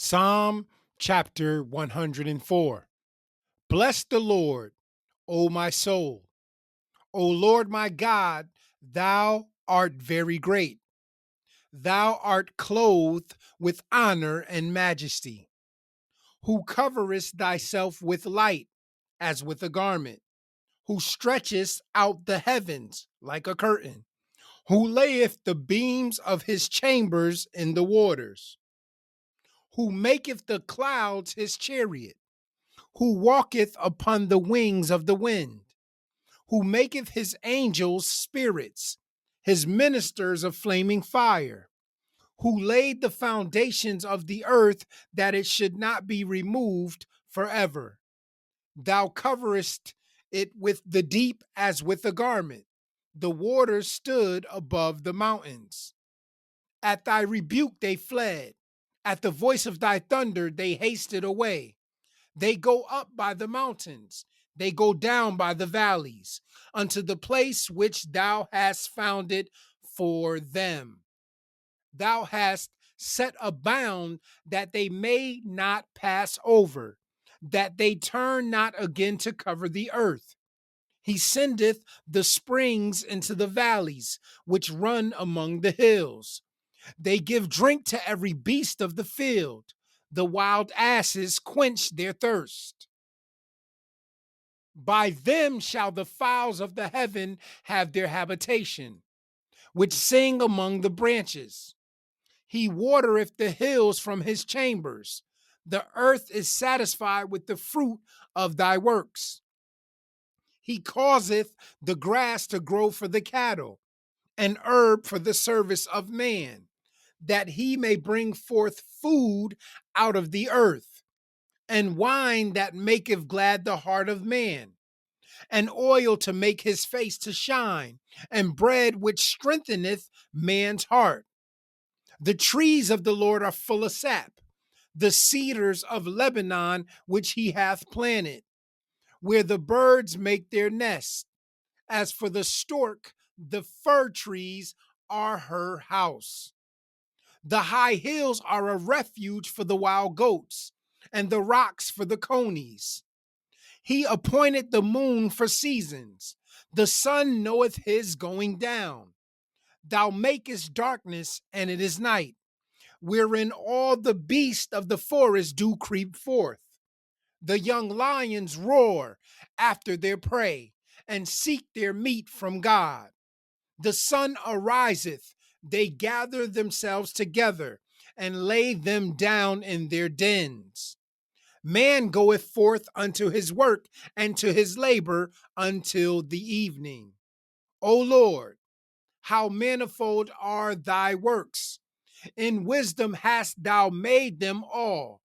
Psalm chapter 104. Bless the Lord, O my soul. O Lord my God, thou art very great. Thou art clothed with honor and majesty, who coverest thyself with light as with a garment, who stretchest out the heavens like a curtain, who layeth the beams of his chambers in the waters, who maketh the clouds his chariot, who walketh upon the wings of the wind, who maketh his angels spirits, his ministers of flaming fire, who laid the foundations of the earth that it should not be removed forever. Thou coverest it with the deep as with a garment. The waters stood above the mountains. At thy rebuke they fled. At the voice of thy thunder they hasted away. They go up by the mountains, they go down by the valleys, unto the place which thou hast founded for them. Thou hast set a bound that they may not pass over, that they turn not again to cover the earth. He sendeth the springs into the valleys, which run among the hills. They give drink to every beast of the field. The wild asses quench their thirst. By them shall the fowls of the heaven have their habitation, which sing among the branches. He watereth the hills from his chambers. The earth is satisfied with the fruit of thy works. He causeth the grass to grow for the cattle, and herb for the service of man, that he may bring forth food out of the earth, and wine that maketh glad the heart of man, and oil to make his face to shine, and bread which strengtheneth man's heart. The trees of the Lord are full of sap, the cedars of Lebanon which he hath planted, where the birds make their nests. As for the stork, the fir trees are her house. The high hills are a refuge for the wild goats, and the rocks for the conies. He appointed the moon for seasons. The sun knoweth his going down. Thou makest darkness, and it is night, wherein all the beasts of the forest do creep forth. The young lions roar after their prey, and seek their meat from God. The sun ariseth, they gather themselves together, and lay them down in their dens. Man goeth forth unto his work, and to his labor until the evening. O Lord, how manifold are thy works! In wisdom hast thou made them all.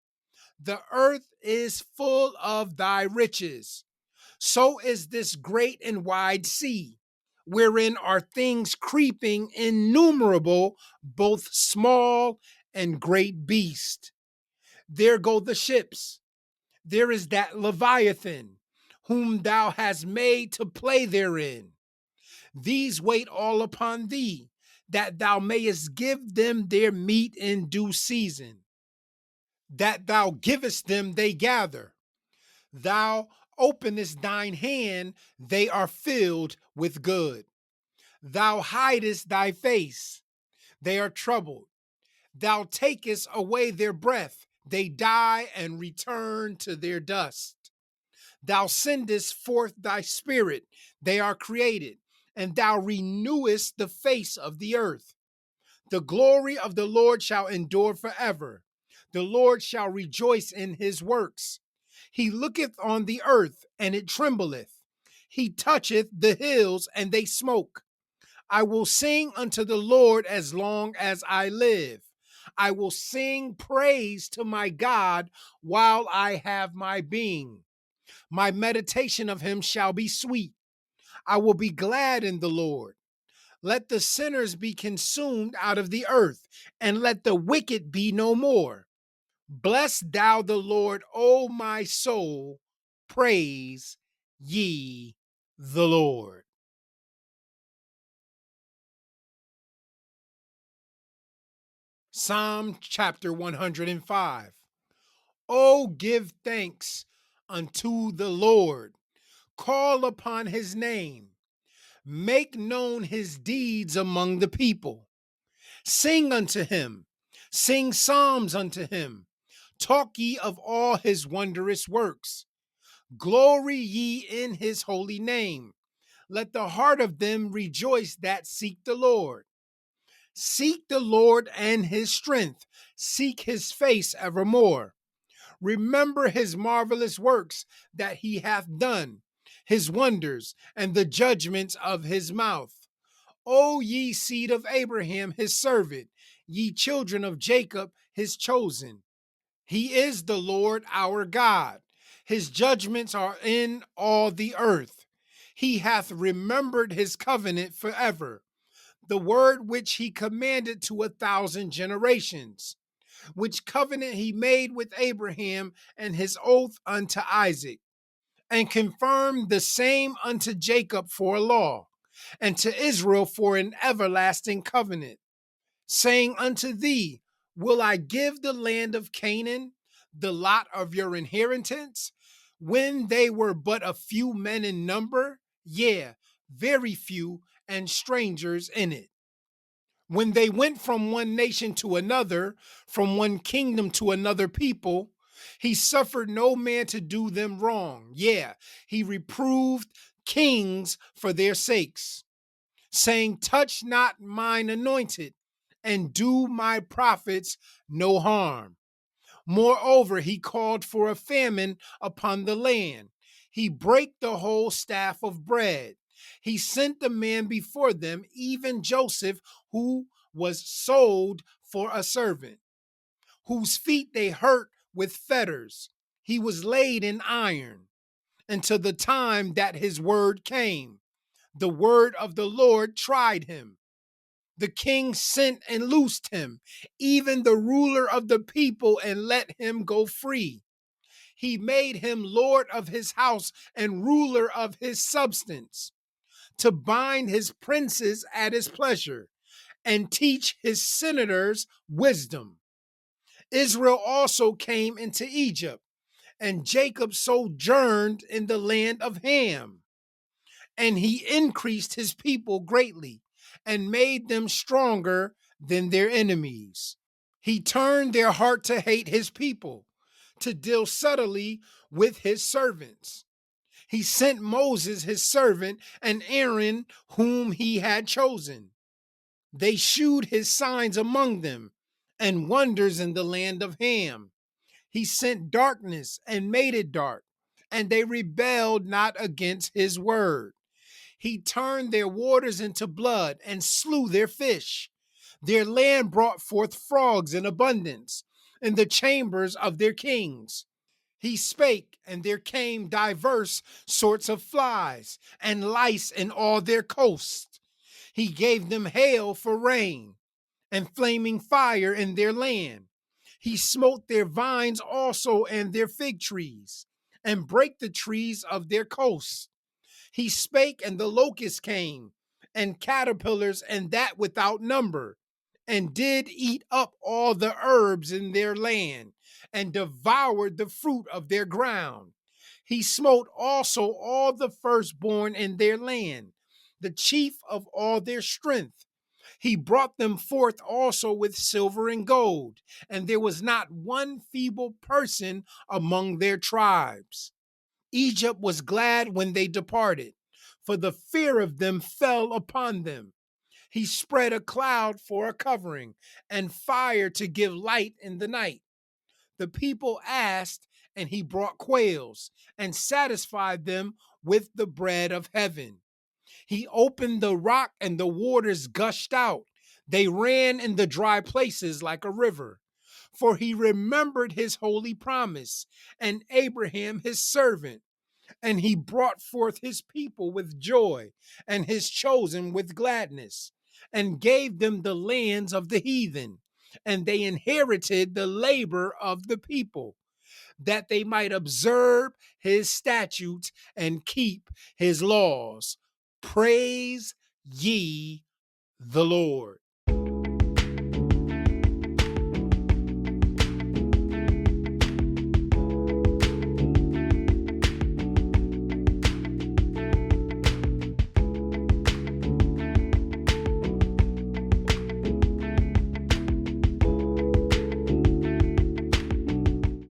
The earth is full of thy riches. So is this great and wide sea, wherein are things creeping innumerable, both small and great beast. There go the ships. There is that Leviathan, whom thou hast made to play therein. These wait all upon thee, that thou mayest give them their meat in due season. That thou givest them, they gather. Thou openest thine hand, they are filled with good. Thou hidest thy face, they are troubled. Thou takest away their breath, they die and return to their dust. Thou sendest forth thy spirit, they are created, and thou renewest the face of the earth. The glory of the Lord shall endure forever. The Lord shall rejoice in his works. He looketh on the earth, and it trembleth. He toucheth the hills, and they smoke. I will sing unto the Lord as long as I live. I will sing praise to my God while I have my being. My meditation of him shall be sweet. I will be glad in the Lord. Let the sinners be consumed out of the earth, and let the wicked be no more. Bless thou the Lord, O my soul. Praise ye the Lord. Psalm chapter 105. Oh, give thanks unto the Lord. Call upon his name. Make known his deeds among the people. Sing unto him. Sing psalms unto him. Talk ye of all his wondrous works. Glory ye in his holy name. Let the heart of them rejoice that seek the Lord. Seek the Lord and his strength. Seek his face evermore. Remember his marvelous works that he hath done, his wonders, and the judgments of his mouth. O ye seed of Abraham, his servant, ye children of Jacob, his chosen. He is the Lord our God. His judgments are in all the earth. He hath remembered his covenant forever, the word which he commanded to 1,000 generations, which covenant he made with Abraham and his oath unto Isaac, and confirmed the same unto Jacob for a law, and to Israel for an everlasting covenant, saying unto thee, will I give the land of Canaan, the lot of your inheritance, when they were but a few men in number, yea, very few, and strangers in it. When they went from one nation to another, from one kingdom to another people, he suffered no man to do them wrong. Yeah, he reproved kings for their sakes, saying, touch not mine anointed, and do my prophets no harm. Moreover, he called for a famine upon the land. He brake the whole staff of bread. He sent the man before them, even Joseph, who was sold for a servant, whose feet they hurt with fetters. He was laid in iron until the time that his word came. The word of the Lord tried him. The king sent and loosed him, even the ruler of the people, and let him go free. He made him lord of his house and ruler of his substance, to bind his princes at his pleasure and teach his senators wisdom. Israel also came into Egypt, and Jacob sojourned in the land of Ham. And he increased his people greatly and made them stronger than their enemies. He turned their heart to hate his people, to deal subtly with his servants. He sent Moses, his servant, and Aaron, whom he had chosen. They shewed his signs among them and wonders in the land of Ham. He sent darkness and made it dark, and they rebelled not against his word. He turned their waters into blood and slew their fish. Their land brought forth frogs in abundance in the chambers of their kings. He spake, and there came diverse sorts of flies and lice in all their coasts. He gave them hail for rain and flaming fire in their land. He smote their vines also and their fig trees, and brake the trees of their coasts. He spake, and the locusts came, and caterpillars, and that without number, and did eat up all the herbs in their land, and devoured the fruit of their ground. He smote also all the firstborn in their land, the chief of all their strength. He brought them forth also with silver and gold, and there was not one feeble person among their tribes. Egypt was glad when they departed, for the fear of them fell upon them. He spread a cloud for a covering, and fire to give light in the night. The people asked, and he brought quails, and satisfied them with the bread of heaven. He opened the rock, and the waters gushed out. They ran in the dry places like a river. For he remembered his holy promise, and Abraham his servant. And he brought forth his people with joy, and his chosen with gladness, and gave them the lands of the heathen, and they inherited the labor of the people, that they might observe his statutes and keep his laws. Praise ye the Lord.